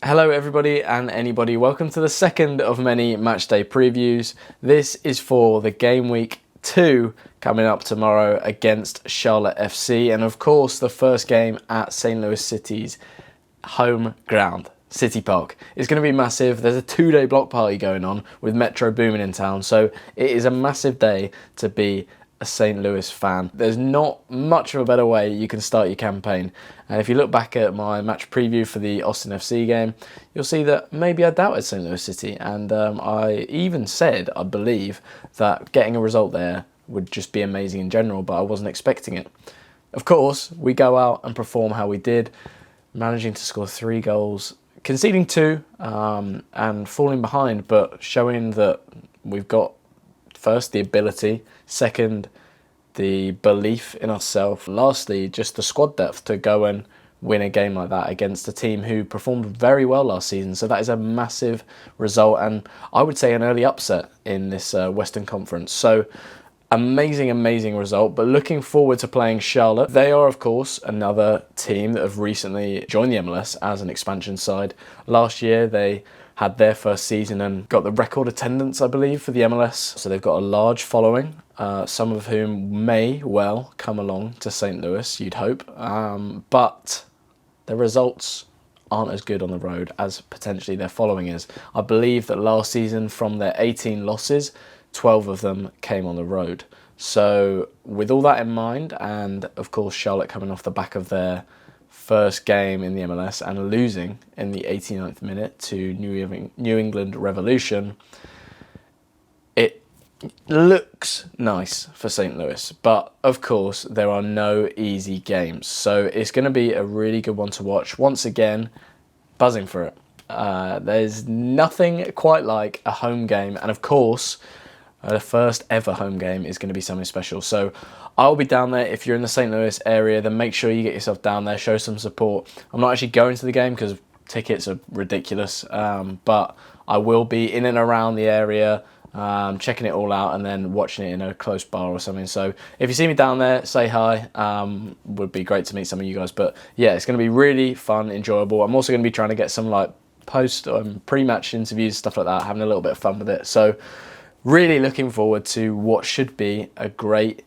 Hello everybody and anybody, welcome to the second of many matchday previews. This is for the game week 2 coming up tomorrow against Charlotte F.C. and of course the first game at St. Louis City's home ground, City Park. It's going to be massive. There's a 2-day block party going on with Metro booming in town, so it is a massive day to be a St. Louis fan. There's not much of a better way you can start your campaign. And if you look back at my match preview for the Austin FC game, you'll see that maybe I doubted St. Louis City. And I even said, I believe, that getting a result there would just be amazing in general, but I wasn't expecting it. Of course, we go out and perform how we did, managing to score 3 goals, conceding 2, and falling behind, but showing that we've got, first, the ability, second, the belief in ourselves, lastly, just the squad depth to go and win a game like that against a team who performed very well last season. So that is a massive result, and I would say an early upset in this Western Conference. So amazing result, but looking forward to playing Charlotte. They are, of course, another team that have recently joined the MLS as an expansion side. Last year, they had their first season and got the record attendance, I believe, for the MLS. So they've got a large following, some of whom may well come along to St. Louis, you'd hope. But the results aren't as good on the road as potentially their following is. I believe that last season, from their 18 losses, 12 of them came on the road. So with all that in mind, and of course Charlotte coming off the back of their first game in the MLS and losing in the 89th minute to New England Revolution, it looks nice for St. Louis. But of course, there are no easy games. So it's going to be a really good one to watch. Once again, buzzing for it. There's nothing quite like a home game. And of course, the first ever home game is going to be something special. So I'll be down there. If you're in the St. Louis area, then make sure you get yourself down there, show some support. I'm not actually going to the game because tickets are ridiculous, but I will be in and around the area, checking it all out and then watching it in a close bar or something. So if you see me down there, say hi. Would be great to meet some of you guys. But yeah, it's going to be really fun, enjoyable. I'm also going to be trying to get some like post pre-match interviews, stuff like that, having a little bit of fun with it. So really looking forward to what should be a great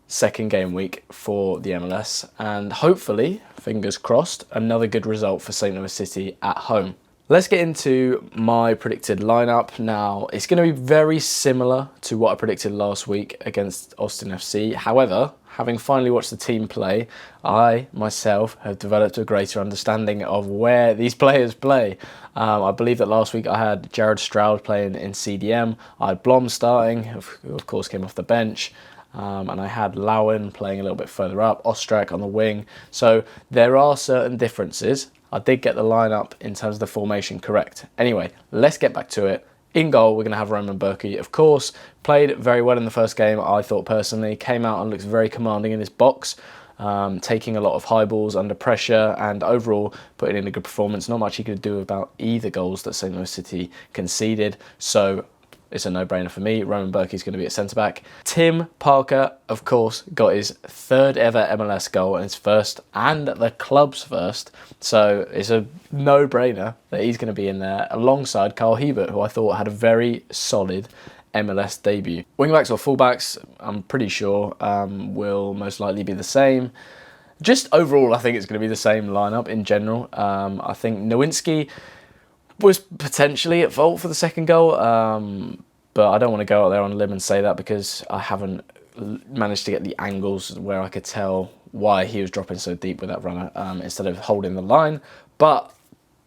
second game week for the MLS, and hopefully, fingers crossed, another good result for St. Louis City at home. Let's get into my predicted lineup now. It's going to be very similar to what I predicted last week against Austin FC. However, having finally watched the team play, I myself have developed a greater understanding of where these players play. I believe that last week I had Jared Stroud playing in CDM. I had Blom starting, of course came off the bench. And I had Lowen playing a little bit further up, Ostrak on the wing. So there are certain differences. I did get the lineup in terms of the formation correct. Anyway, let's get back to it. In goal, we're going to have Roman Berkey, of course. Played very well in the first game, I thought personally. Came out and looks very commanding in his box. Taking a lot of high balls under pressure and overall putting in a good performance. Not much he could do about either goals that St. Louis City conceded. So it's a no-brainer for me. Roman Berkey's going to be at centre-back. Tim Parker, of course, got his 3rd ever MLS goal and his first and the club's first. So it's a no-brainer that he's going to be in there alongside Carl Hebert, who I thought had a very solid MLS debut. Wingbacks or fullbacks, I'm pretty sure, will most likely be the same. Just overall, I think it's going to be the same lineup in general. I think Nowinski was potentially at fault for the second goal, but I don't want to go out there on a limb and say that because I haven't managed to get the angles where I could tell why he was dropping so deep with that runner instead of holding the line. But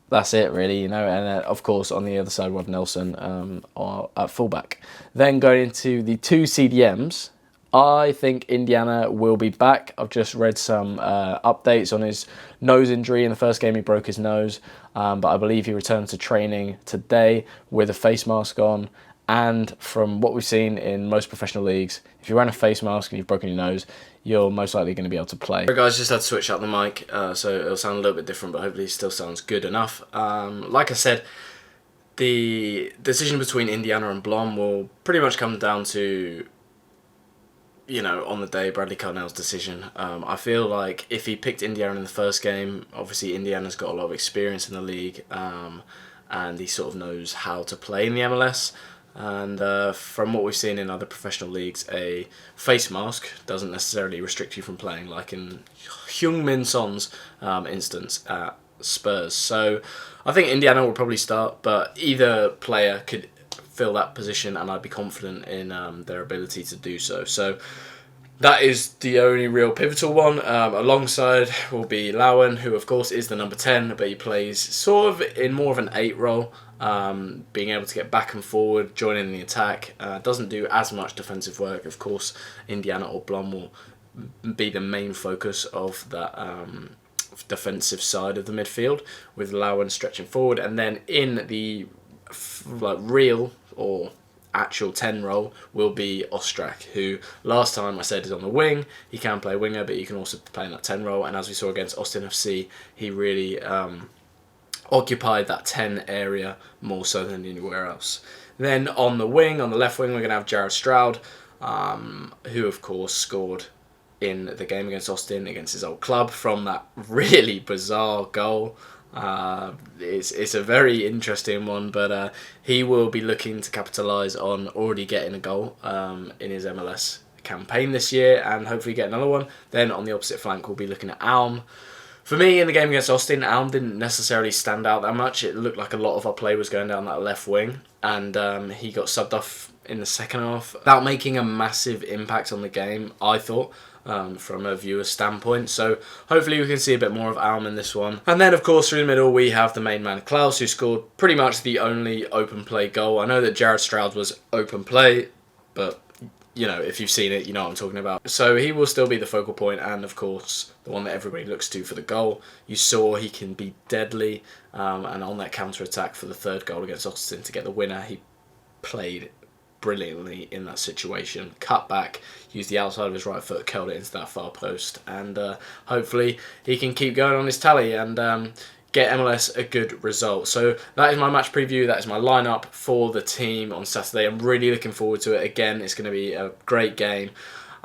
that's it really, And of course on the other side, Rod Nelson at fullback. Then going into the 2 CDMs, I think Indiana will be back. I've just read some updates on his nose injury. In the first game, he broke his nose, but I believe he returned to training today with a face mask on. And from what we've seen in most professional leagues, if you're wearing a face mask and you've broken your nose, you're most likely going to be able to play. Right, guys, just had to switch out the mic, so it'll sound a little bit different, but hopefully it still sounds good enough. Like I said, the decision between Indiana and Blom will pretty much come down to you know, on the day, Bradley Carnell's decision. I feel like if he picked Indiana in the first game, obviously Indiana's got a lot of experience in the league, and he sort of knows how to play in the MLS. And from what we've seen in other professional leagues, a face mask doesn't necessarily restrict you from playing, like in Heung-min Son's instance at Spurs. So I think Indiana will probably start, but either player could fill that position, and I'd be confident in their ability to do so. So that is the only real pivotal one. Alongside will be Lowen, who of course is the number 10, but he plays sort of in more of an 8 role, being able to get back and forward, joining the attack. Doesn't do as much defensive work. Of course, Indiana or Blom will be the main focus of that defensive side of the midfield, with Lowen stretching forward, and then in the real or actual 10 role will be Ostrak, who last time I said is on the wing. He can play winger, but he can also play in that 10 role, and as we saw against Austin FC, he really occupied that 10 area more so than anywhere else. Then on the wing, on the left wing, we're going to have Jared Stroud, who of course scored in the game against Austin, against his old club, from that really bizarre goal. It's a very interesting one, but he will be looking to capitalise on already getting a goal in his MLS campaign this year, and hopefully get another one. Then on the opposite flank, we'll be looking at Alm. For me, in the game against Austin, Alm didn't necessarily stand out that much. It looked like a lot of our play was going down that left wing, and he got subbed off in the second half without making a massive impact on the game, I thought, from a viewer's standpoint. So hopefully we can see a bit more of Alm in this one. And then of course through the middle we have the main man Klaus, who scored pretty much the only open play goal. I know that Jared Stroud was open play, but you know, if you've seen it, you know what I'm talking about. So he will still be the focal point, and of course the one that everybody looks to for the goal. You saw he can be deadly, and on that counter-attack for the third goal against Austin to get the winner, he played brilliantly in that situation. Cut back, used the outside of his right foot, curled it into that far post, and hopefully he can keep going on his tally and get MLS a good result. So that is my match preview. That is my lineup for the team on Saturday. I'm really looking forward to it. Again, it's going to be a great game.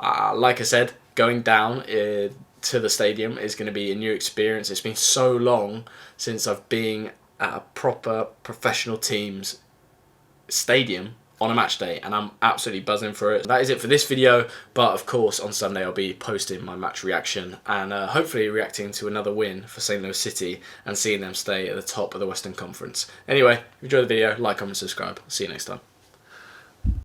Like I said, going down to the stadium is going to be a new experience. It's been so long since I've been at a proper professional team's stadium on a match day, and I'm absolutely buzzing for it. That is it for this video, but of course on Sunday I'll be posting my match reaction, and hopefully reacting to another win for St. Louis City and seeing them stay at the top of the Western Conference. Anyway, if you enjoyed the video, like, comment, subscribe. See you next time.